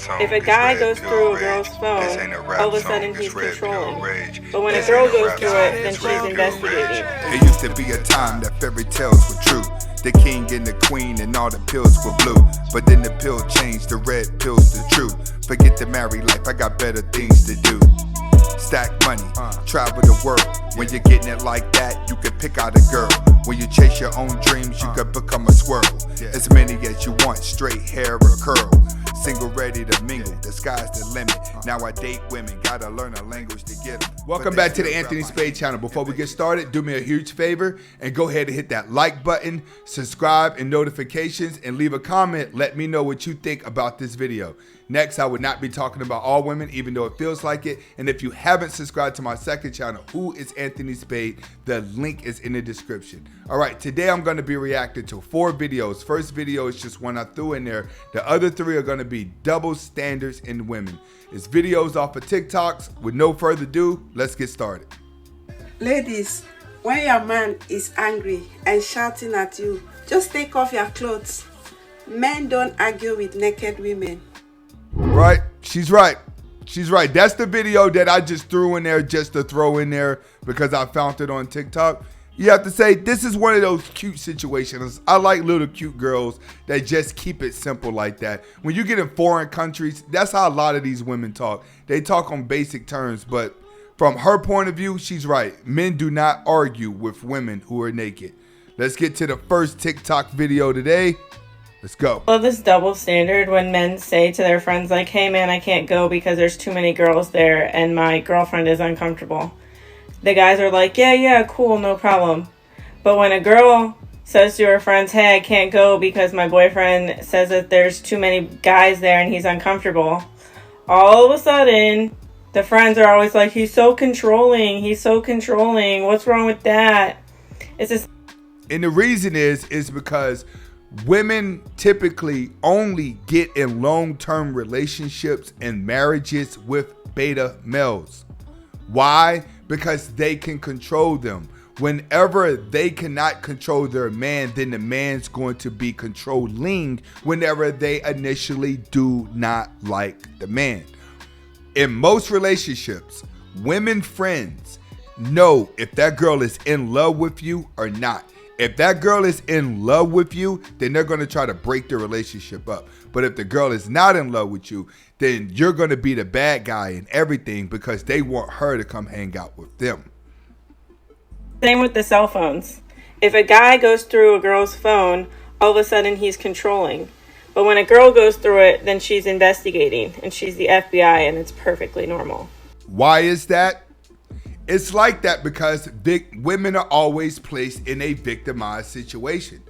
If a guy goes through a girl's phone, all of a sudden he's controlling. But when a girl goes through it, then she's investigating. It used to be a time that fairy tales were true. The king and the queen and all the pills were blue. But then the pill changed, the red pill's the truth. Forget the married life, I got better things to do. Stack money, travel the world. When you're getting it like that, you can pick out a girl. When you chase your own dreams, you can become a squirrel. As many as you want, straight hair or curl. Single, ready to mingle, the sky's the limit. Now I date women, gotta learn a language to get them. Welcome back to the Anthony Spade channel. Before we get started, do me a huge favor and go ahead and hit that like button, subscribe and notifications, and leave a comment. Let me know what you think about this video. Next, I would not be talking about all women, even though it feels like it. And if you haven't subscribed to my second channel, Who is Anthony Spade? The link is in the description. All right, today I'm gonna be reacting to 4 videos. First video is just one I threw in there. The other 3 are gonna be double standards in women. It's videos off of TikToks. With no further ado, let's get started. Ladies, when your man is angry and shouting at you, just take off your clothes. Men don't argue with naked women. Right, she's right. She's right. That's the video that I just threw in there just to throw in there because I found it on TikTok. You have to say, this is one of those cute situations. I like little cute girls that just keep it simple like that. When you get in foreign countries, that's how a lot of these women talk. They talk on basic terms, but from her point of view, she's right. Men do not argue with women who are naked. Let's get to the first TikTok video today. Let's go. Well, this double standard when men say to their friends like, hey man, I can't go because there's too many girls there and my girlfriend is uncomfortable. The guys are like, yeah, cool, no problem. But when a girl says to her friends, hey, I can't go because my boyfriend says that there's too many guys there and he's uncomfortable, all of a sudden, the friends are always like, he's so controlling, what's wrong with that? It's just... And the reason is because women typically only get in long-term relationships and marriages with beta males. Why? Because they can control them. Whenever they cannot control their man, then the man's going to be controlling whenever they initially do not like the man. In most relationships, women friends know if that girl is in love with you or not. If that girl is in love with you, then they're going to try to break the relationship up. But if the girl is not in love with you, then you're going to be the bad guy in everything because they want her to come hang out with them. Same with the cell phones. If a guy goes through a girl's phone, all of a sudden he's controlling. But when a girl goes through it, then she's investigating and she's the FBI and it's perfectly normal. Why is that? It's like that because women are always placed in a victimized situation.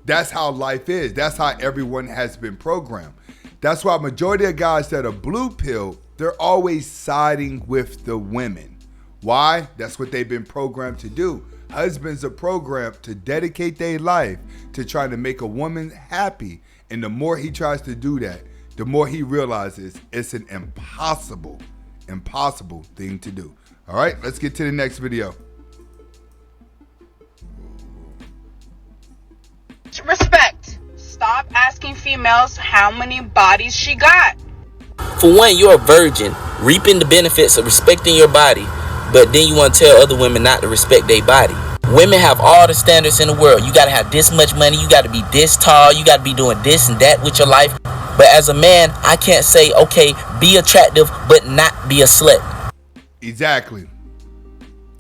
That's how life is. That's how everyone has been programmed. That's why majority of guys that are blue pill, they're always siding with the women. Why? That's what they've been programmed to do. Husbands are programmed to dedicate their life to trying to make a woman happy. And the more he tries to do that, the more he realizes it's an impossible thing to do. All right, let's get to the next video. Respect. Stop asking females how many bodies she got. For one, you're a virgin, reaping the benefits of respecting your body, but then you want to tell other women not to respect their body. Women have all the standards in the world. You got to have this much money, you got to be this tall, you got to be doing this and that with your life. But as a man, I can't say, okay, be attractive, but not be a slut. Exactly.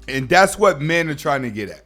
And that's what men are trying to get at.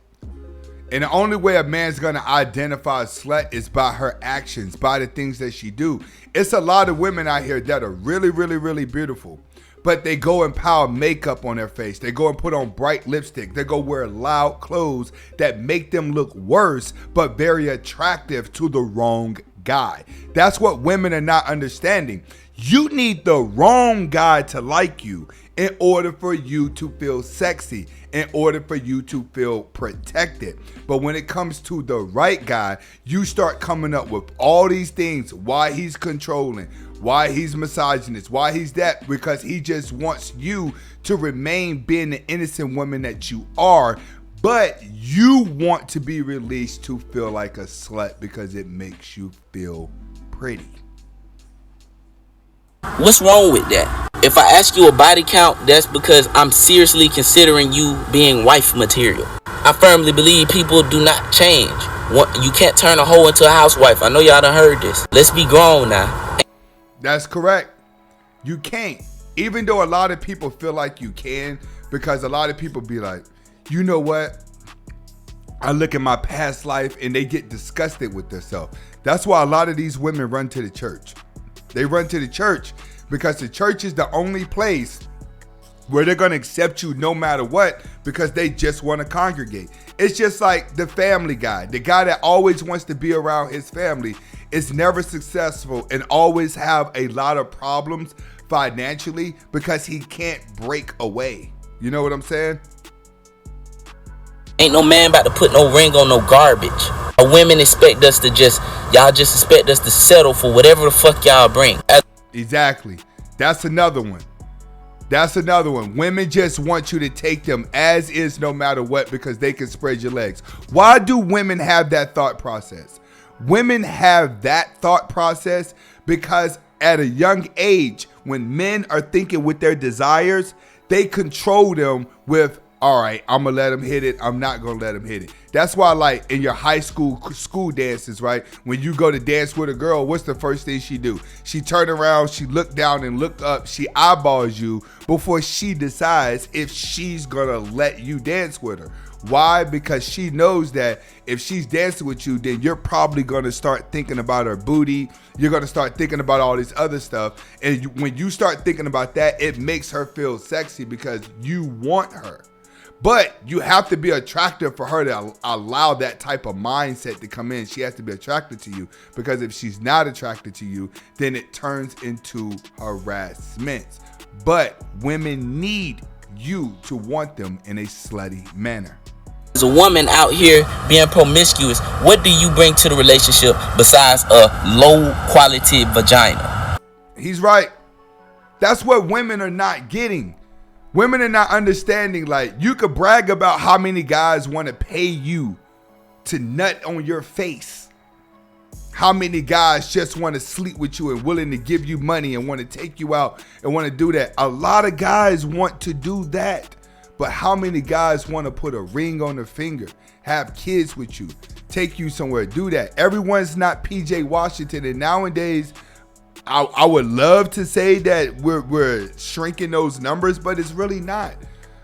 And the only way a man's going to identify a slut is by her actions, by the things that she do. It's a lot of women out here that are really, really, really beautiful. But they go and pile makeup on their face. They go and put on bright lipstick. They go wear loud clothes that make them look worse, but very attractive to the wrong guy. That's what women are not understanding. You need the wrong guy to like you in order for you to feel sexy, in order for you to feel protected. But when it comes to the right guy, you start coming up with all these things, why he's controlling, why he's misogynist, why he's that, because he just wants you to remain being the innocent woman that you are, but you want to be released to feel like a slut because it makes you feel pretty. What's wrong with that? If I ask you a body count, that's because I'm seriously considering you being wife material. I firmly believe people do not change. You can't turn a hoe into a housewife. I know y'all done heard this. Let's be grown now. That's correct. You can't. Even though a lot of people feel like you can, because a lot of people be like, you know what? I look at my past life and they get disgusted with themselves. That's why a lot of these women run to the church. They run to the church because the church is the only place where they're going to accept you no matter what, because they just want to congregate. It's just like the family guy. The guy that always wants to be around his family is never successful and always have a lot of problems financially because he can't break away. You know what I'm saying? Ain't no man about to put no ring on no garbage. Our women expect us to y'all just expect us to settle for whatever the fuck y'all bring. Exactly. That's another one. That's another one. Women just want you to take them as is no matter what because they can spread your legs. Why do women have that thought process? Women have that thought process because at a young age, when men are thinking with their desires, they control them with, all right, I'm going to let him hit it. I'm not going to let him hit it. That's why, like, in your high school dances, right? When you go to dance with a girl, what's the first thing she do? She turn around, she look down and look up. She eyeballs you before she decides if she's going to let you dance with her. Why? Because she knows that if she's dancing with you, then you're probably going to start thinking about her booty. You're going to start thinking about all this other stuff. And when you start thinking about that, it makes her feel sexy because you want her. But you have to be attractive for her to allow that type of mindset to come in. She has to be attracted to you, because if she's not attracted to you, then it turns into harassment. But women need you to want them in a slutty manner. As a woman out here being promiscuous, what do you bring to the relationship besides a low quality vagina? He's right. That's what women are not getting. Women are not understanding. Like, you could brag about how many guys want to pay you to nut on your face. How many guys just want to sleep with you and willing to give you money and want to take you out and want to do that. A lot of guys want to do that. But how many guys want to put a ring on their finger, have kids with you, take you somewhere, do that? Everyone's not PJ Washington. And nowadays, I would love to say that we're shrinking those numbers, but it's really not.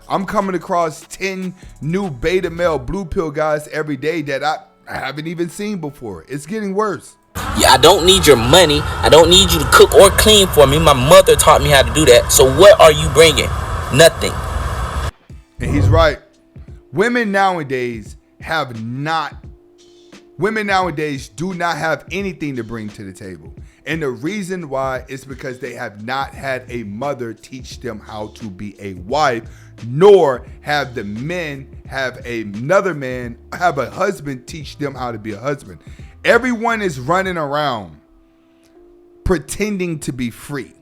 I'm coming across 10 new beta male blue pill guys every day that I haven't even seen before. It's getting worse. Yeah, I don't need your money. I don't need you to cook or clean for me. My mother taught me how to do that. So what are you bringing? Nothing. And he's right. Women nowadays do not have anything to bring to the table. And the reason why is because they have not had a mother teach them how to be a wife, nor have the men have a husband teach them how to be a husband. Everyone is running around pretending to be free,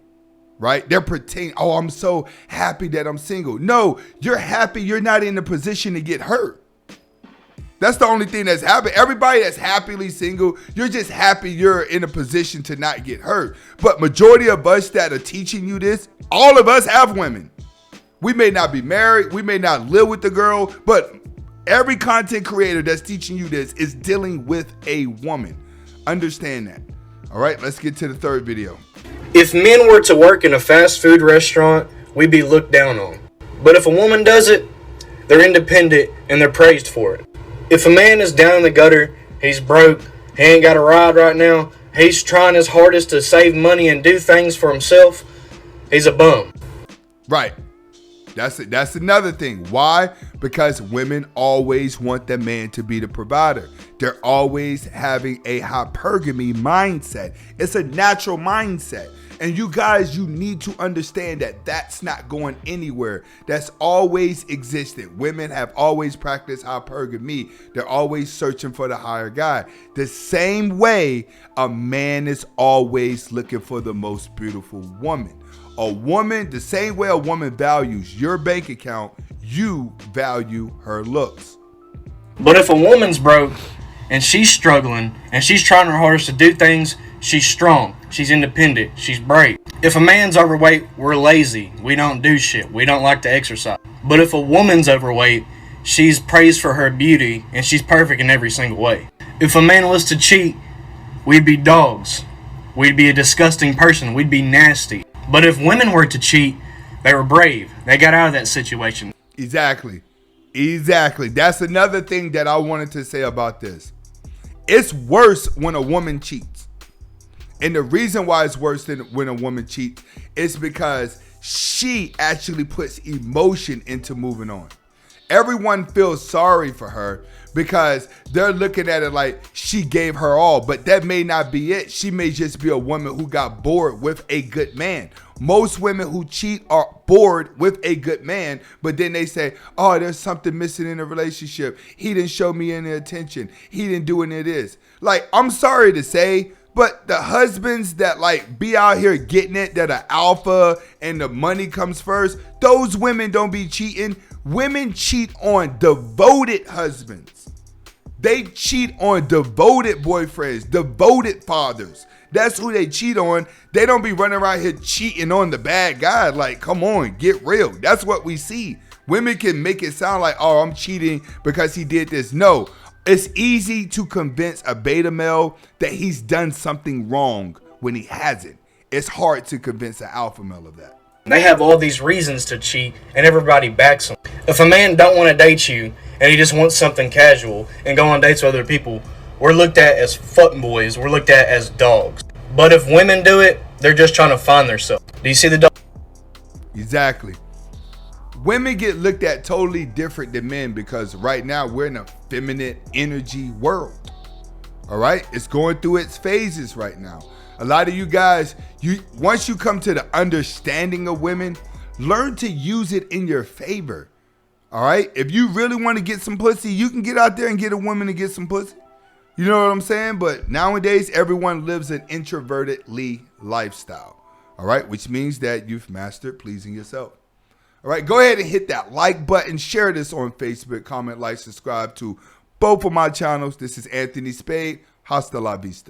right? They're pretending, oh, I'm so happy that I'm single. No, you're happy you're not in a position to get hurt. That's the only thing that's happening. Everybody that's happily single, you're just happy you're in a position to not get hurt. But majority of us that are teaching you this, all of us have women. We may not be married, we may not live with the girl, but every content creator that's teaching you this is dealing with a woman. Understand that. All right, let's get to the third video. If men were to work in a fast food restaurant, we'd be looked down on. But if a woman does it, they're independent and they're praised for it. If a man is down in the gutter, he's broke, he ain't got a ride right now, he's trying his hardest to save money and do things for himself, he's a bum. Right. That's another thing. Why? Because women always want the man to be the provider. They're always having a hypergamy mindset. It's a natural mindset. And you guys, you need to understand that that's not going anywhere. That's always existed. Women have always practiced hypergamy. They're always searching for the higher guy. The same way a man is always looking for the most beautiful woman. A woman, the same way a woman values your bank account, you value her looks. But if a woman's broke and she's struggling and she's trying her hardest to do things, she's strong. she's independent, she's brave. If a man's overweight, we're lazy, we don't do shit, we don't like to exercise. But if a woman's overweight, she's praised for her beauty and she's perfect in every single way. If a man was to cheat, we'd be dogs. We'd be a disgusting person. We'd be nasty. But if women were to cheat, they were brave. They got out of that situation. Exactly. That's another thing that I wanted to say about this. It's worse when a woman cheats. And the reason why it's worse than when a woman cheats is because she actually puts emotion into moving on. Everyone feels sorry for her because they're looking at it like she gave her all, but that may not be it. She may just be a woman who got bored with a good man. Most women who cheat are bored with a good man, but then they say, oh, there's something missing in the relationship. He didn't show me any attention. He didn't do any of this. Like, I'm sorry to say, but the husbands that like be out here getting it, that are alpha and the money comes first, those women don't be cheating. Women cheat on devoted husbands. They cheat on devoted boyfriends, devoted fathers. That's who they cheat on. They don't be running around here cheating on the bad guy. Like, come on, get real. That's what we see. Women can make it sound like, oh, I'm cheating because he did this. No, it's easy to convince a beta male that he's done something wrong when he hasn't. It's hard to convince an alpha male of that. They have all these reasons to cheat and everybody backs them. If a man don't want to date you and he just wants something casual and go on dates with other people, we're looked at as fuckboys. We're looked at as dogs. But if women do it, they're just trying to find themselves. Do you see the dog? Exactly. Women get looked at totally different than men because right now we're in a feminine energy world. All right? It's going through its phases right now. A lot of you guys, once you come to the understanding of women, learn to use it in your favor. All right? If you really want to get some pussy, you can get out there and get a woman to get some pussy. You know what I'm saying? But nowadays, everyone lives an introvertedly lifestyle. All right? Which means that you've mastered pleasing yourself. All right? Go ahead and hit that like button. Share this on Facebook. Comment, like, subscribe to both of my channels. This is Anthony Spade. Hasta la vista.